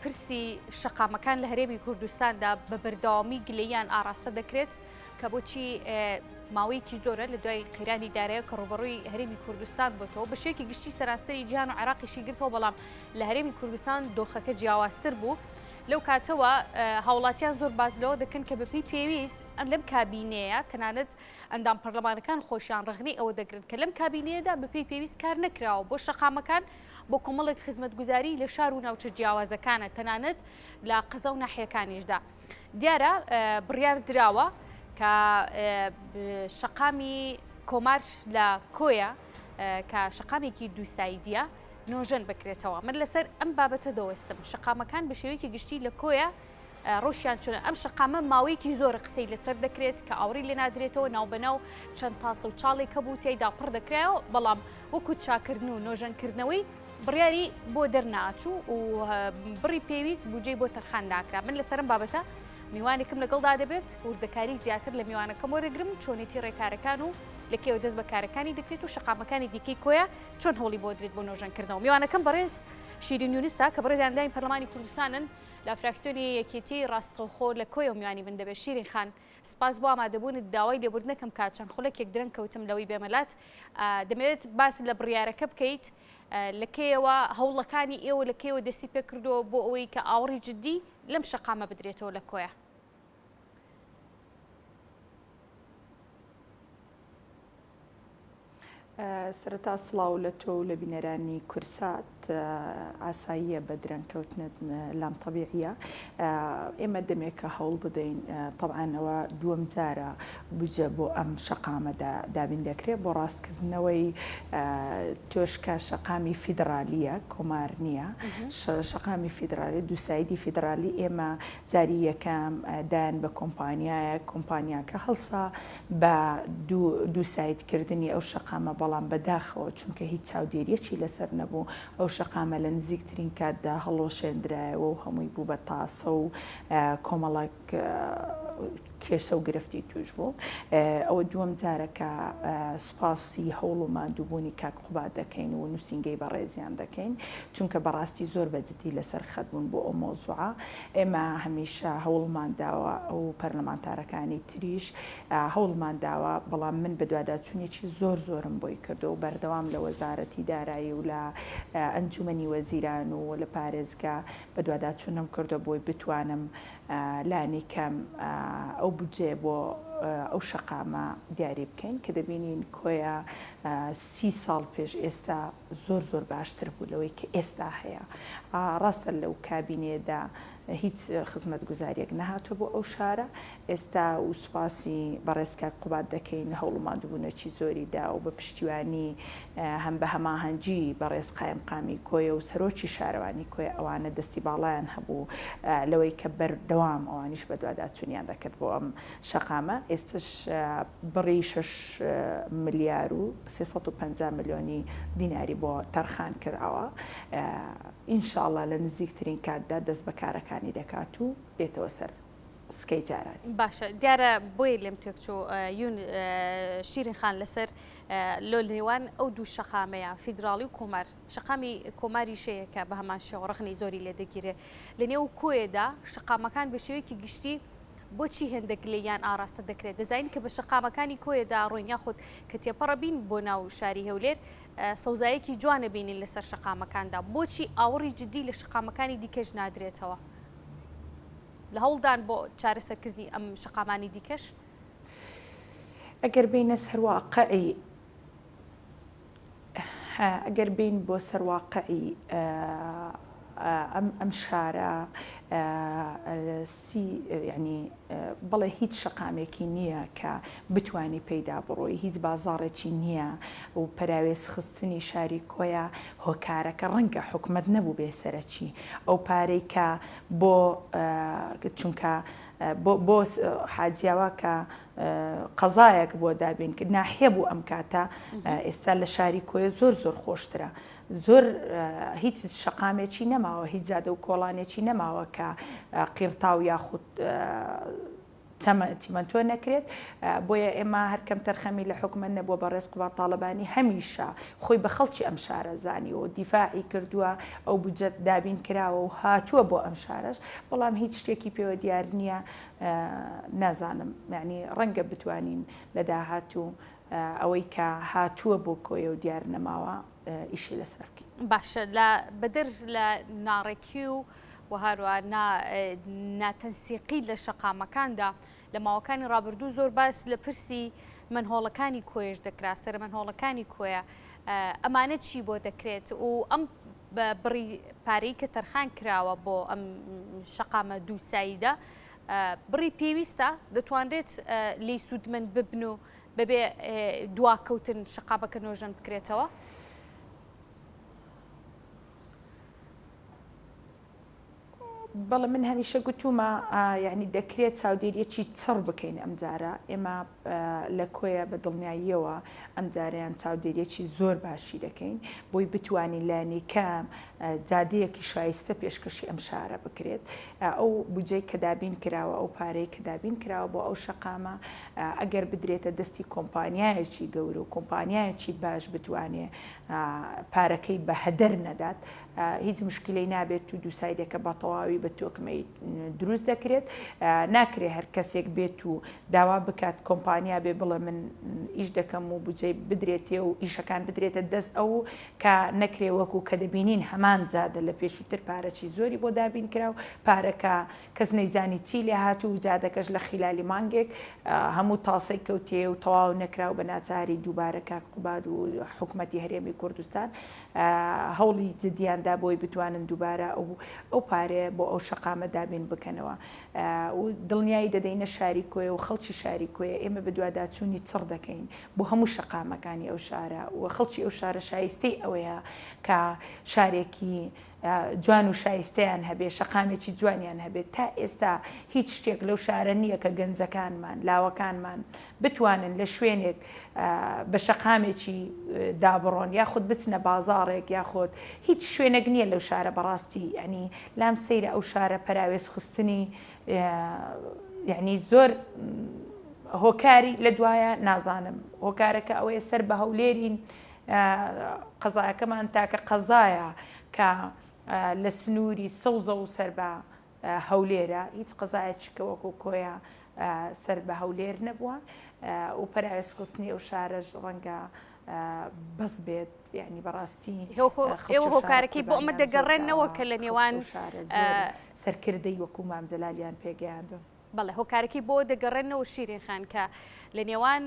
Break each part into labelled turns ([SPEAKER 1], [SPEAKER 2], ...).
[SPEAKER 1] پرسی شەقامەکان لە هەرێمی کوردستاندا بە بەردەوامی گلەییان ئاراستە دەکرێت کە بۆچی ماوەیەکی زۆرە لە دوای قەیرانی دارەیە کە ڕوبەڕووی هەرێمی کوردستان بۆتەوە بە شێوەیەکی گشتی سەرانسەری جیهان و عێراقیشی گرتەوە، بەڵام لە هەرێمی کوردستان دۆخەکە جیاوازتر بوو. لەو کاتەوە هاوڵاتیان زۆر بازلەوە دەکەن کە بەپی پێویست لەم کابینەیە تەنانەت ئەندام پەرلەمانەکان خۆشیان ڕغنی ئەوە دەگرن کە لەم کابینەیەدا بەپی پێویست کار نەکراوە بۆ شەقامەکان، بۆ کۆمەڵێک خزمەتگوزاری لە شار و ناوچە جیاوازەکانە تەنانەت لە قەزە و ناحیەکانیشدا. دیارە بڕیار دراوە کە شەقامی کۆمار لە کۆیە کە شەقامێکی دووسایدیە نۆژەن بکرێتەوە. من لەسەر ئەم بابەتە دەوەستم. شەقامەکان بە شێوەیەکی گشتی لە کۆیە ڕۆژیان چونە ئەم شەقامە ماوەیەکی زۆر قسەی لەسەر دەکرێت کە ئاوری لێ نادرێتەوە، ناوبەناو چەند تاسە و چاڵێکە بوو تێیدا پڕ دەکرایەوە، بەڵام وەکو چاکردن و نۆژەنکردنەوەی بڕیاری بۆ دەرناچوو و بڕی پێویست بودجەی بۆ تەرخان ناکرا. من لەسەرم بابەتە میوانێکم لەگەڵدا دەبێت وردەکاری زیاتر لە میوانەکەم وەرەگرم، چۆنێتی ڕێکارەکان و لەکێوە دەست بەکارەکانی دەکرێت و شەقامەکانی دیکەی کۆیە چۆن هەوڵی بۆ درێت بۆ نۆژەنکردنەوە. میوانەکەم بەڕێز شیرین یونسا کە بەڕێز ئەندامی پەرلەمانی کوردستانن لە فراکسیۆنی یەکێتی ڕاستەوخۆ لە کۆیە و میوانی من دەبێت. شیرین خان، سپاس بۆ ئامادەبوونت داوای لێبوردنەکەم کات چەند خولەکێک درەنگ کەوتم لەوەی بێمەلات. دەمەوێت باس لە بڕیارەکە بکەیت لەکەیەوە هەوڵەکانی ئێوە لەکەیەوە دەستی پێ کردەوە بۆ ئەوەی کە ئاوڕی جددی لەم شەقامە بدرێتەوە لە کۆیە.
[SPEAKER 2] سەرەتا سڵاو لە تۆ و لە بینەرانی کورسات ئاساییە بە درەنگکەوتنت لام تەبیعیە. ئێمە دەمێکە هەوڵ بدەین طبعاًەوە دووەم جارە بجە بۆ ئەم شەقامەدا دابین دەکرێت بۆ ڕاستکردنەوەی تۆشکە شەقامی فیدرالیە کۆمار نییە، شەقامی فیدرالی دووسایدی فیدرالی ئێمە جاری یەکەم دایان بە کۆمپانیاکە هەڵسا بە دووسایدکردنی ئەو شەقامە، بەڵام بەداخەوە چونکە هیچ چاودێریەکی لەسەر نەبوو ئەو شەقامە لە نزیکترین کاتدا هەڵۆشێنرایەوە و هەمووی بوو بە تاسە و کۆمەڵک کێشە و گرفتی توش بوو. ئەوە دووەم جارەکە سوپاسی هەوڵ و مادووبوونی کاک قوبات دەکەین و نووسینگەی بەڕێزیان دەکەین، چونکە بەڕاستی زۆر بەجددی لەسەر خەتبوون بۆ ئەو مۆزوعە. ئێمە هەمیشە هەوڵمان داوە ئەو پەرلەمانتارەکانی تریش هەوڵمان داوە، بەڵام من بە دواداچوونێکی زۆرم بۆی کردو و بەردەوام لە وەزارەتی دارایی و لە ئەنجومەنی وەزیران و لە پارێزگا بە دواداچوونم کردو بۆی بتوانم لانی کەم ئەو بجێ بۆ ئەو شەقامە دیاری بکەین کە دەبینین کۆیە 30 ساڵ پێش ئێستا زۆر باشتر بوو لەوەی کە ئێستا هەیە. ڕاستە لەو کابینێدا هیچ خزمەت گوزاریەک نەهاتۆ بۆ ئەو شارە. ئێستا و سوپاسی بەڕێزکە قوبات دەکەین هەوڵمادبوونەکی زۆریدا و بە پشتیوانی هەم بە هەماهەنگی بەڕێز قایمقامی کۆیە و سەرۆکی شارەوانی کۆیە ئەوانە دەستی باڵایان هەبوو لەوەی کە بەردەوام ئەوانیش بە دواداچوونیان دەکرد بۆ ئەم شەقامە. ئێستش بڕی 6 ملیار و 350 ملیۆنی دیناری بۆ تەرخان کراوە. ئینشاءڵڵا لە نزیکترین کاتدا دەست بەکارەکانی دەکات و بێتەوە سەر سکەی جارانی.
[SPEAKER 1] باشە، دیارە بۆی لێم تێکچۆ شیرین خان لەسەر لۆ لێوان ئەو دوو شەقامەیە فیدراڵی و کۆمار. شەقامی کۆماری شەیە کە بە هەمان شێوە ڕخنی زۆری لێ دەگیرێت لە نێو کۆیەدا. شەقامەکان بە شێوەیەکی گشتی بۆچی هێندێک لێیان ئاراستە دەکرێت؟ دەزانین کە بە شەقامەکانی کۆیەدا ڕۆنیا خۆت کە تێپەڕە بین بۆ ناو شاری هەولێر سەوزایەکی جوانە بینین لەسەر شەقامەکاندا، بۆچی ئاوەڕی جددی لە شەقامەکانی دیکەش نادرێتەوە لە هەوڵدان بۆ چارەسەرکردنی ئەم شەقامانی دیکەش؟
[SPEAKER 2] ئەگەر بینە سەرواقعی ئەگەر بین بۆ سەرواقعی ئەم شارە ینی بەڵێ هیچ شەقامێکی نییە کە بتوانی پەیدا بڕۆی، هیچ بازاڕێکی نییە و پەراوێز خستنی شاری کۆیە هۆکارەکە ڕەنگە حکومەت نەبوو بێسەرەکی ئەو پارەی کە بۆ چونکە بۆ حاجیاوە کە قەزایەک بۆ دابین کرد ناحیە بوو ئەم کاتە. ئێستا لە شاری کۆیە زۆر خۆشترە، زۆر هیچ شەقامێکی نەماوە، هیچ زادە و کۆڵانێکی نەماوە کە قیرتاو یاخود چیمەنتۆ نەکرێت بۆیە ئێمە هەرکەم تەرخەمی لە حکومە نەبووە بە ڕێزقوبا تاالبانی هەمیشە خۆی بە خەڵکی ئەم شارە زانی و دیفاعی کردووە ئەو بجەت دابین کراوە و هاتووە بۆ ئەم شارەش بەڵام هیچ شتێکی پێوە دیار نییە نازانم یعنی ڕەنگە بتوانین لە داهاتوو ئەوەی کە هاتووە بۆ کۆیە و دیار نەماوە ئیشی لەسەر بکەین.
[SPEAKER 1] باشە لە بەدر لە ناڕێکی و هەروە ناتەنسیقی لە شەقامەکاندا لە ماوەکانی ڕابردوو زۆر باس لە پرسی منهۆڵەکانی کۆیش دەکرا سەر منهۆڵەکانی کۆیە ئەمانە چی بۆ دەکرێت و ئەم بڕی پارەی کە تەرخان کراوە بۆ ئەم شەقامە دووساییدا بڕی پێویستە دەتوانرێت لی سوودمەند ببن و بەبێ دواکەوتن شەقامەکە نۆژەن بکرێتەوە؟
[SPEAKER 2] بەڵێ من هەمیشە گوتومە یعنی دەکرێت چاودێریەکی چڕ بکەین ئەم جارە ئێمە لە کۆیە بە دڵنیاییەوە ئەم جاریان چاودێریەکی زۆر باشی دەکەین بۆی بتوانین لایەنی کەم جادەیەکی شایستە پێشکەشی ئەم شارە بکرێت ئەو بجەی کە دابین کراوە ئەو پارەی کە دابین کراوە بۆ ئەو شەقامە ئەگەر بدرێتە دەستی کۆمپانیایەکی گەورە و کۆمپانیایەکی باش بتوانێ پارەکەی بە هەدەر نەدات هیچ مشکلەی نابێت و دووسایدەکە بە تەواوی بە تۆکمەی دروست دەکرێت ناکرێت هەر کەسێک بێت و داوا بکات کۆمپانیا بێ بڵێ من ئیش دەکەم و بجێ بدرێتێ و ئیشەکان بدرێتە دەست ئەو کە نەکرێ وەکو کە دەبینین هەمان جادە لە پێشووتر پارەکی زۆری بۆ دابین کرا و پارەکە کەس نەیزانی چی لێ هاتوو و جادەکەش لە خیلالی مانگێک هەموو تاسەی کەوتێ و تەواو نەکراو بە ناچاری دووبارە کاک قوباد و حکوومەتی هەرێمی کوردستان هەوڵی جدیاندا بۆی بتوانن دووبارە ئەو پارێ بۆ ئەو شەقامە دابین بکەنەوە و دڵنیایی دەدەینە شاری کۆیە و خەڵکی شاری کۆیە ئێمە بە دوواداچوونی چڕ دەکەین بۆ هەموو شەقامەکانی ئەو شارە و خەڵکی ئەو شارە شایستەی ئەوەیە کە شارێکی جوان و شایستەیان هەبێ شەقامێکی جوانیان هەبێت تا ئێستا هیچ شتێک لەو شارە نییە کە گەنجەکانمان لاوەکانمان بتوانن لە شوێنێک بە شەقامێکی دابڕۆن یاخود بچنە بازاڕێک یاخود هیچ شوێنێک نییە لەو شارە بەڕاستی ینی لام سەیرە ئەو شارە پەراوێز خستنی یعنی زۆر هۆکاری لە دوایە نازانم هۆکارەکە ئەوەیە سەر بە هەولێرین قەزایەکەمان تاکە قەزایە کە لە سنووری سەوزە و سەر بە هەولێرە هیچ قەزایەکە وەکو کۆیە سەر بە هەولێر نەبووە و پەراوێز خستنی ئەو شارەش ڕەنگە بەس بێت یعنی بەڕاستی
[SPEAKER 1] ئێوە هۆکارەکەی بۆ ئەمە دەگەڕێنەوە کە لە نێوان
[SPEAKER 2] سەرکردەی وەکو مامجەلالیان پێگەیاندوە.
[SPEAKER 1] بەڵێ هۆکارەکەی بۆ دەگەڕێنەوە شیرین خان کە لە نێوان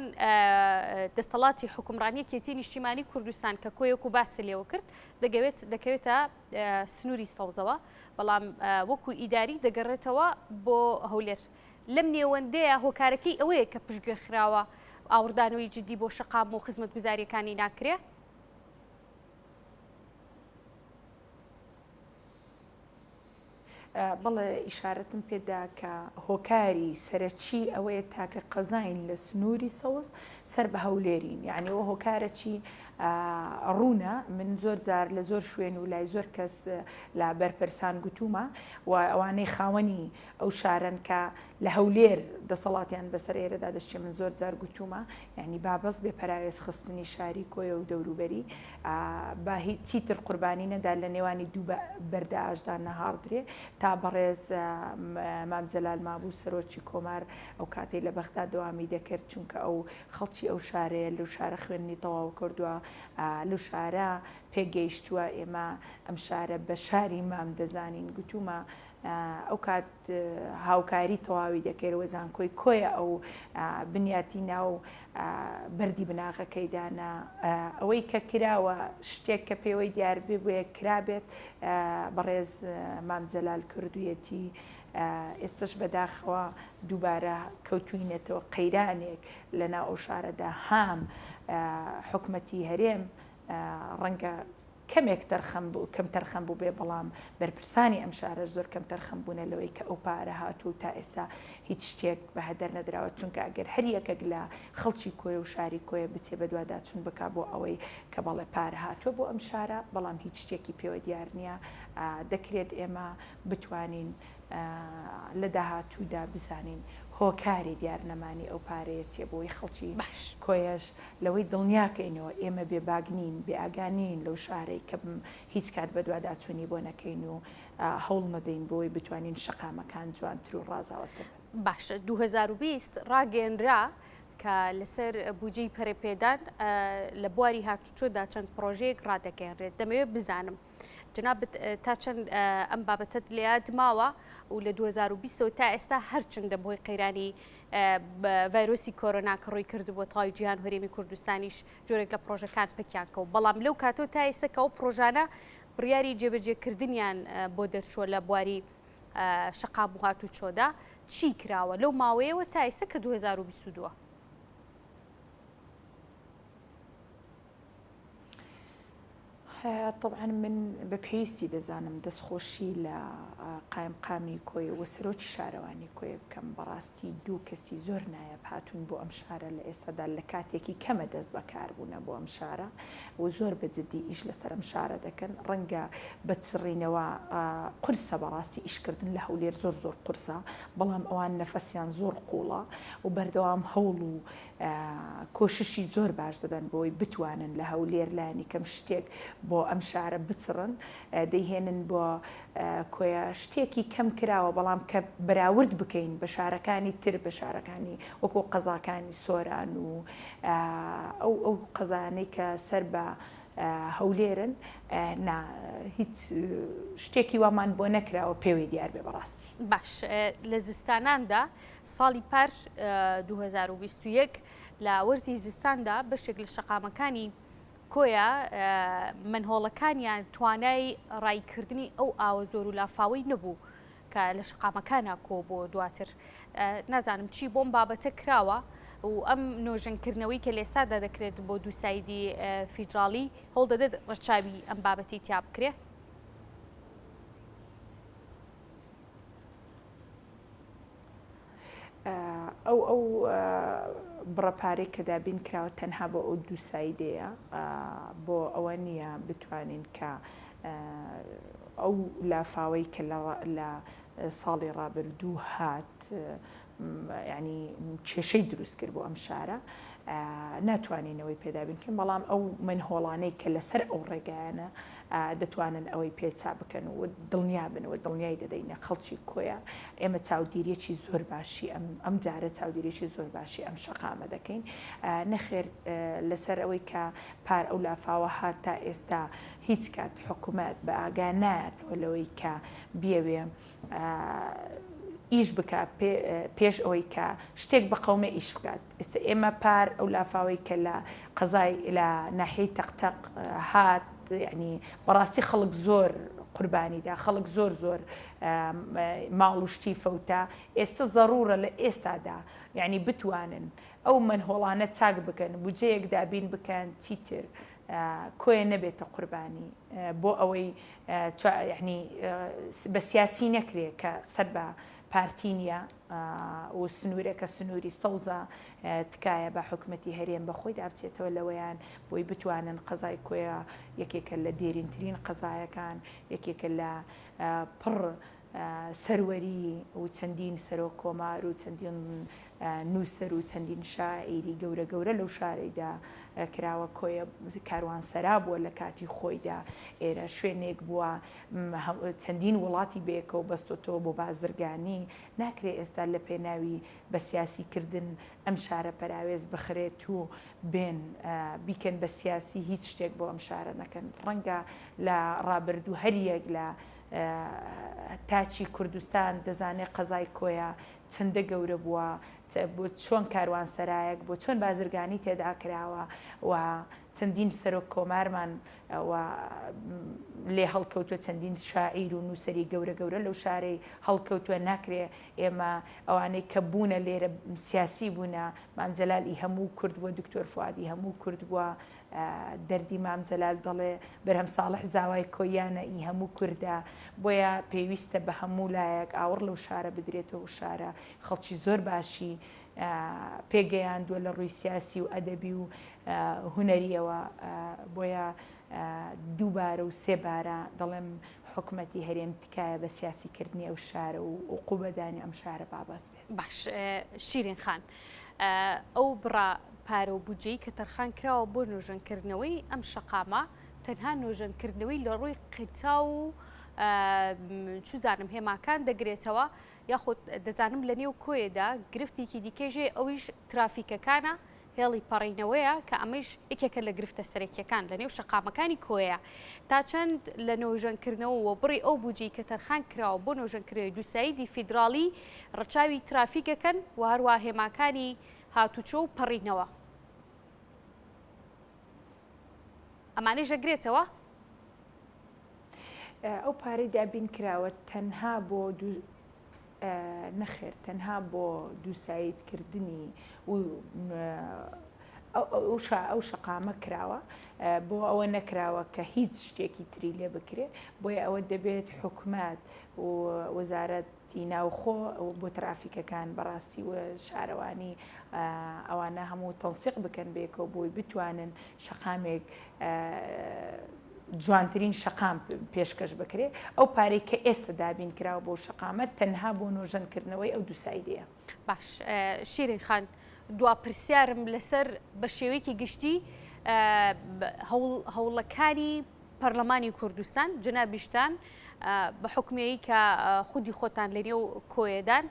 [SPEAKER 1] دەسەڵاتی حکومڕانیەتی نیشتیمانی کوردستان کە کۆیەک و باسی لێوە کرد دەکەوێتە سنووری سەوزەوە بەڵام وەکو ئیداری دەگەڕێتەوە بۆ هەولێر لەم نێوەندەیە هۆکارەکەی ئەوەیە کە پشتگوێ خراوە ئاوردانەوەی جدی بۆ شەقام و خزمەتگوزاریەکانی ناکرێ.
[SPEAKER 2] بەڵێ ئیشارەتم پێدا کە هۆکاری سەرەکی ئەوەیە تاکە قەزاین لە سنووری سەوز سەر بە هەولێرین یعنی ئەوە هۆکارەکی ڕوونە من زۆر جار لە زۆر شوێن و لای زۆر کەس لە بەرپرسان گوتومە و ئەوانەی خاوەنی ئەو شارن کە لە هەولێر دەسەڵاتیان بەسەر ئێرەدا دەشتێ من زۆر جار گوتومە یعنی بابەست بێ پەراوێز خستنی شاری کۆیە و دەوروبەری با هیچ چیتر قوربانی نەدا لە نێوانی دوو بەردە ئاشدا نەهاڵدرێ تا بەڕێز مامجەلال مابوو سەرۆکی کۆمار ئەو کاتەی لە بەغدا دەوامی دەکرد چونکە ئەو خەڵکی ئەو شارەیە لەو شارە خوێنی تەواو کردووە لەو شارە پێگەیشتووە ئێمە ئەم شارە بە شاری مام دەزانین گوتومە ئەو کات هاوکاری تەواوی دەکەێتەوە زانکۆی کۆیە ئەو بنیاتی ناو بەردی بناغەکەیدانا ئەوەی کە کراوە شتێک کە پێوەی دیار بێ بۆیە کرابێت بەڕێز مامجەلال کردوویەتی ئێستش بەداخەوە دووبارە کەوتوینێتەوە قەیرانێک لەناو ئەو شارەدا هام حکومەتی هەرێم ڕەنگە کەمێک کەم تەرخەم بوو بێ بەڵام بەرپرسانی ئەم شارە زۆر کەم تەرخەم بوونە لەوەی کە ئەو پارە هاتوو تا ئێستا هیچ شتێک بە هەدەر نەدراوە چونکە ئەگەر هەر یەکێک لە خەڵکی کۆیە و شاری کۆیە بچێ بە دوواداچوون بک بۆ ئەوەی کە بەڵێ پارە هاتووە بۆ ئەم شارە بەڵام هیچ شتێکی پێوە دیار نییە دەکرێت ئێمە بتوانین لە داهاتوودا بزانین هۆکاری دیارنەمانی ئەو پارەیە چێ بۆی خەڵکی کۆیەش لەوەی دڵنیاکەینەوە ئێمە بێباگنین بێئاگانین لەو شارەی کە هیچ کات بە دوواداچوونی بۆ نەکەین و هەوڵ نەدەین بۆی بتوانین شەقامەکان جوانتر و ڕازاوەتر.
[SPEAKER 1] باش 2020 ڕاگەێنرا کە لەسەر بودجەی پەرەپێدان لە بواری هاتوچۆدا چەند پرۆژەیەک ڕادەگەێنرێت. دەمەوێت بزانم جناب تا چەند ئەم بابەتت لە یاد ماوە و لە 2020 تا ئێستا هەرچنددە بۆی قەیرانی ڤایرۆسی کۆرۆنا کە ڕووی کردبووە تەواوی جیهان هەرێمی کوردستانیش جۆرێک لە پرۆژەکان پەکیان کەوت، بەڵام لەو کاتۆ تا ئێستا کە ئەو پرۆژانە بڕیاری جێبەجێکردنیان بۆ دەرچووە لە بواری شەقام و هاتوچۆدا چی کراوە لەو ماوەیەوە تا ئێستا کە 2022؟
[SPEAKER 2] طبعا من بەپێویستی دەزانم دەستخۆشی لە قایمقامی کۆی و سەرۆکی شارەوانی کۆی بکەم. بەڕاستی دوو کەسی زۆر نایە هاتوون بۆ ئەم شارە لە ئێستادا لە کاتێکی کەمە دەست بەکاربوونە بۆ ئەم شارە و زۆر بەجددی ئیش لەسەر ئەم شارە دەکەن. ڕەنگە بەچڕینەوە قورسە بەڕاستی ئیشکردن لە هەولێر زۆر قورسە، بەڵام ئەوان نەفەسیان زۆر قوڵە و بەردەوام هەوڵ و کۆششی زۆر باش دەدەن بۆی بتوانن لە هەولێر لایەنی کەم شتێک بۆ ئەم شارە بچڕن، دەیهێنن بۆ کۆیە شتێکی کەم کراوە بەڵام کە بەراورد بکەین بە شارەکانی تر، بە شارەکانی وەکو قەزاکانی سۆران و ئەو قەزانەی کە سەر بە هەولێرن هیچ شتێکی وامان بۆ نەکراوە پێوەی دیار بێ بەڕاستی.
[SPEAKER 1] باش لە زستاناندا ساڵی پار 2021 لە وەرزی زستاندا بەشێک لە شەقامەکانی کۆیە منهۆڵەکانیان توانای ڕایکردنی ئەو ئاوە زۆر و لافاوەی نەبوو کە لە شەقامەکانە کۆ بۆ دواتر. نازانم چی بۆم بابەتە کراوە و ئەم نۆژەنکردنەوەی کە لێستادا دەکرێت بۆ دووسایدی فیدراڵی هەوڵ دەدەێت ڕەچاوی ئەم بابەتی تیا بکرێ؟
[SPEAKER 2] ئەو بڕەپارێک کە دابین کراوە تەنها بۆ ئەو دووسایدەیە، بۆ ئەوە نییە بتوانین کە ئەو لافاوەی کە لە ساڵی ڕابردوو هات ینی کێشەی دروست کرد بۆ ئەم شارە ناتوانینەوەی پێدابینکەن، بەڵام ئەو منهۆڵانەی کە لەسەر ئەو ڕێگایانە دەتوانن ئەوەی پێچا بکەن و دڵنیا بنەوە دڵنیای دەدەینە خەڵکی کۆیە ئێمە چاودێریەکی زۆر باشی ئەم جارە چاودێریەکی زۆر باشی ئەم شەقامە دەکەین. نەخێر لەسەر ئەوەی کە پار ئەو لافاوە هات تا ئێستا هیچ کات حکوومەت بە ئاگا نایەتەوە لەوەی کە بیاوێ ئیش بکات پێش ئەوەی کە شتێک بە قەومە ئیش بکات. ئێستا ئێمە پار ئەو لافاوەی کە لە قەزای لە ناحیەی تەقتەق هات، یعنی بەڕاستی خەڵک زۆر قوربانیدا، خەڵک زۆر ماڵ و شتی فەوتە. ئێستا زەڕورە لە ئێستادا یعنی بتوانن ئەو منهۆڵانە چاک بکەن، بودجەیەک دابین بکەن چیتر کۆیە نەبێتە قوربانی بۆ ئەوەی یعنی بە سیاسی نەکرێت کە سەر بە پارتینیا و سنوورێکە سنووری سەوزە تکایە بە حکومەتی هەرێم بەخۆی دابچێتەوە لەوەیان بۆی بتوانن قەزای کۆیە یەکێکە لە دێرینترین قەزایەکان، یەکێکە لە پڕ سەروەری و چەندین سەرۆک کۆمار و چەندین نووسەر و چەندین شاعیری گەورە لەو شارەیدا کراوە. کۆیە کاروانسەرا بووە لە کاتی خۆیدا، ئێرە شوێنێک بووە چەندین وڵاتی بێکەوە بەستۆتەوە بۆ بازرگانی. ناکرێت ئێستا لە پێناوی بە سیاسیکردن ئەم شارە پەراوێز بخرێت و بێن بیکەن بە سیاسی هیچ شتێک بۆ ئەم شارە نەکەن. ڕەنگە لە ڕابردوو هەریەک لە تاچی کوردستان دەزانێت قەزای کۆیە چەندە گەورە بووە، بۆ چۆن کاروانسەرایەک بۆ چۆن بازرگانی تێدا کراوە و چەندین سەرۆک کۆمارمان لێ هەڵکەوتوە، چەندین شاعیر و نووسەری گەورە لەو شارەی هەڵکەوتووە. ناکرێ ئێمە ئەوانەی کە بوونە لێرە سیاسی بوونە، مامجەلالی هەموو کورد بووە، دکتۆر فوادی هەموو کورد بووە، دەردی مامجەلال دەڵێ بەرهەم ساڵح زاوای کۆیانە ئی هەموو کووردە. بۆیە پێویستە بە هەموو لایەک ئاوڕ لەو شارە بدرێتەوە. شارە خەڵکی زۆر باشی پێگەیاندووە لە ڕووی سیاسی و ئەدەبی و هوەریەوە بۆیە دووبارە و سێبارە دەڵێم حکوومەتی هەرێم تکایە بە سیاسیکردنی ئەو شارە و قوبەدانی ئەم شارە باباس بێت.
[SPEAKER 1] باش شیرین خان ئەو بڕا پارە و بودجەی کە تەرخان کراوە بۆ نوێژەنکردنەوەی ئەم شەقامە تەنها نوێژەنکردنەوەی لە ڕووی قیتا و چوزانم هێماکان دەگرێتەوە یاخود دەزانم لە نێو کۆیەدا گرفتێکی دیکەژێ ئەویش ترافیکەکانە هێڵی پەڕینەوەیە کە ئەمەش یەکێکە لە گرفتە سەرەکیەکان لە نێو شەقامەکانی کۆیە تا چەند لە نۆژەنکردنەوە بڕی ئەو بودجەی کە تەرخان کراوە بۆ نۆژەنکردنەوەی دووسایدی فیدراڵی ڕەچاوی ترافیکەکەن و هەروە هێماکانی هاتوچۆ و پەڕینەوە ئەمانەی ژەگرێتەوە
[SPEAKER 2] ئەو پارەی دابین کراوە تەنها بۆ نەخێر تەنها بۆ دووسایدکردنی ئەو شەقامە کراوە بۆ ئەوە نەکراوە کە هیچ شتێکی تری لێ بکرێ بۆیە ئەوە دەبێت حکوومەت و وەزارەتی ناوخۆ بۆ ترافیکەکان بەڕاستی و شارەوانی ئەوانە هەموو تەنسیق بکەن بێکەوە بۆی بتوانن شەقامێک جوانترین شەقام پێشکەش بکرێ ئەو پارەی کە ئێستا دابین کراوە بۆ شەقامەت تەنها بۆ نۆژەنکردنەوەی ئەو دووسایدەیە.
[SPEAKER 1] باش شیرین خان دوا پرسیارم لەسەر بە شێوەیەکی گشتی هەوڵەکانی پەرلەمانی کوردستان جەنابیشتان بە حکومەیە کە خودی خۆتان لە نێو کۆیەدان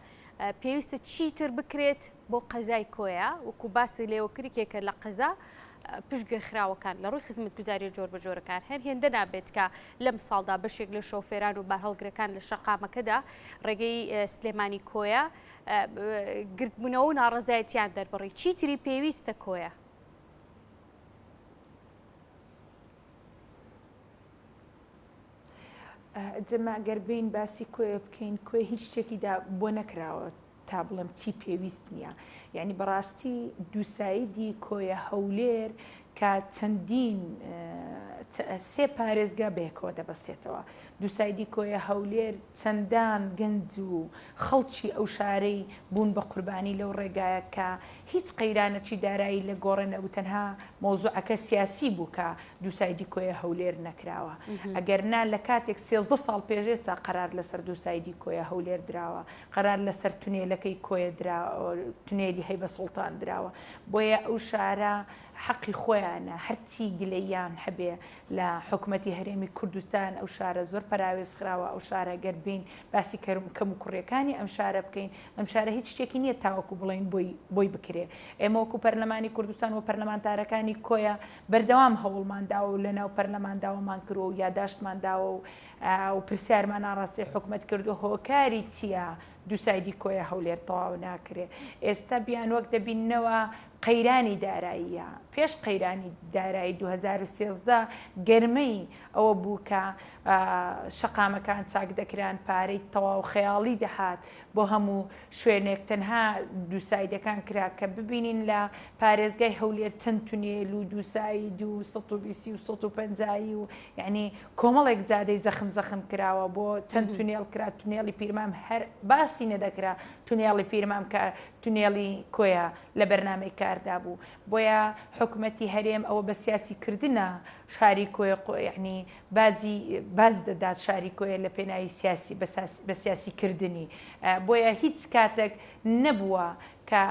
[SPEAKER 1] پێویستە چیتر بکرێت بۆ قەزای کۆیە وەکو باسی لێوەکرێکێکە لە قەزا پشتگوێخراوەکان لە ڕووی خزمەتگوزاری جۆر بە جۆرەکان هێندە نابێت کە لەم ساڵدا بەشێک لە شۆفێران و بارهەڵگرەکان لە شەقامەکەدا ڕێگەی سلێمانی کۆیە گرتبوونەوە و ناڕەزایەتیان دەربڕی چیتری پێویستە کۆیە؟
[SPEAKER 2] جەما گەربین باسی کۆیە بکەین کۆی هیچ شتێکیدا بۆ نەکراوە تا بڵم چی پێویست نییە یعنی بەڕاستی دووسایدی کۆیە هەولێر کە چەندین سێ پارێزگا بێکەوە دەبەستێتەوە دووسایدی کۆیە هەولێر چەندان گەنج و خەڵکی ئەو شارەی بوون بە قوربانی لەو ڕێگایە کە هیچ قەیرانەکی دارایی لە گۆڕێنە و تەنها مۆزوعەکە سیاسی بوو کە دووسایدی کۆیە هەولێر نەکراوە ئەگەر نا لە کاتێک 13 ساڵ پێشێستا قەرار لەسەر دووسایدی کۆیە هەولێر دراوە قەرار لەسەر تونێلەکەی کۆیە تونێلی هەیبە سوڵتان دراوە بۆیە ئەو شارە حەقی خۆیانە هەرچی گلەیان هەبێ لە حکوومەتی هەرێمی کوردستان ئەو شارە زۆر پراوێز خراوە ئەو شارە گەربین باسی کەم و کوڕیەکانی ئەم شارە بکەین ئەم شارە هیچ شتێکی نییە تاوەکو بڵین بۆی بکرێ ئێمە وەکو پەرلەمانی کوردستان و پەرلەمانتارەکانی کۆیە بەردەوام هەوڵمانداوە و لەناو پەرلەمانداوەمان کردووە و یاداشتمانداوە و پرسیارمان ئاڕاستی حکوومەت کردو هۆکاری چییە دووسایدی کۆیە هەولێر تەواو ناکرێ ئێستا بیان وەک دەبینەوە قەیرانی داراییە پێش قەیرانی دارایی 2013 گەرمەی ئەوە بوو کە شەقامەکان چاک دەکران پارەی تەواو خەیاڵی دەهات بۆ هەموو شوێنێک تەنها دووسایدەکان کرا کە ببینین لە پارێزگای هەولێر چەند تونێل و دووساید و 120 و 150 و یعنی کۆمەڵێک جادەی زەخم کراوە بۆ چەند تونێل کرا تونێڵی پیرمام هەر باسی نەدەکرا تونێڵی پیرمام کە تونێڵی کۆیە لە بەرنامەی کاردا بوو بۆیە حکوومەتی هەرێم ئەوە بە سیاسیکردنە شاری کۆیە یعنی باز دەدات شاری کۆیە لە پێناوی سیاسی بە سیاسیکردنی بۆیە هیچ کاتێک نەبووە کە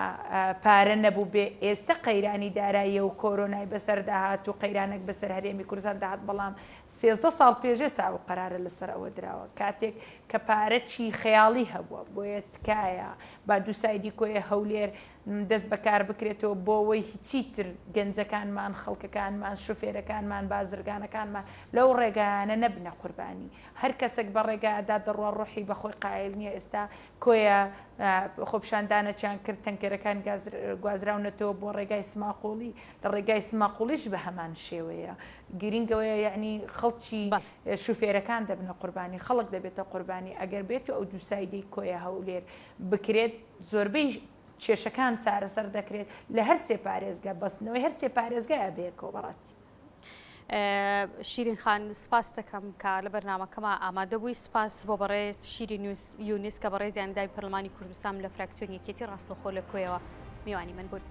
[SPEAKER 2] پارە نەبوو بێ ئێستا قەیرانی داراییە و کۆرۆنای بەسەر داهات و قەیرانێک بەسەر هەرێمی کوردستان داهات بەڵام 13 ساڵ پێشێستا ئەو قەرارە لەسەر ئەوە دراوە کاتێک کە پارەچی خەیاڵی هەبووە بۆیە تکایە با دووسایدی کۆیە هەولێر دەست بەکار بکرێتەوە بۆ ئەوەی هیچیتر گەنجەکانمان خەڵکەکانمان شوفێرەکانمان بازرگانەکانمان لەو ڕێگایانە نەبنە قوربانی هەر کەسێک بە ڕێگایدا دەڕوا ڕۆحی بەخۆی قایل نییە ئێستا کۆیە خۆپشاندانەچیان کرد تەنکەرەکان گوازراونەتەوە بۆ ڕێگای سماقۆڵی لە ڕێگای سماقۆڵیش بە هەمان شێوەیە گرنگەوەیە یعنی خەڵکی شوفێرەکان دەبنە قوربانی خەڵک دەبێتە قوربانی ئەگەر بێت و ئەو دووسایدەی کۆیە هەولێر بکرێت زۆربەی کێشەکان چارەسەر دەکرێت لە هەر سێ پارێزگا بەستنەوەی هەر سێ پارێزگا ئەبێکەوە بەڕاستی.
[SPEAKER 1] شیرین خان سپاس دەکەم کە لە بەرنامەکەمە ئامادە بووی سپاس بۆ بەڕێز شیرین یونس کە بەڕێزیان دای پەرلەمانی کوردستان لە فراکسیۆن یەکێتی ڕاستەوخۆ لە کۆیەوە. میوانی من بوون.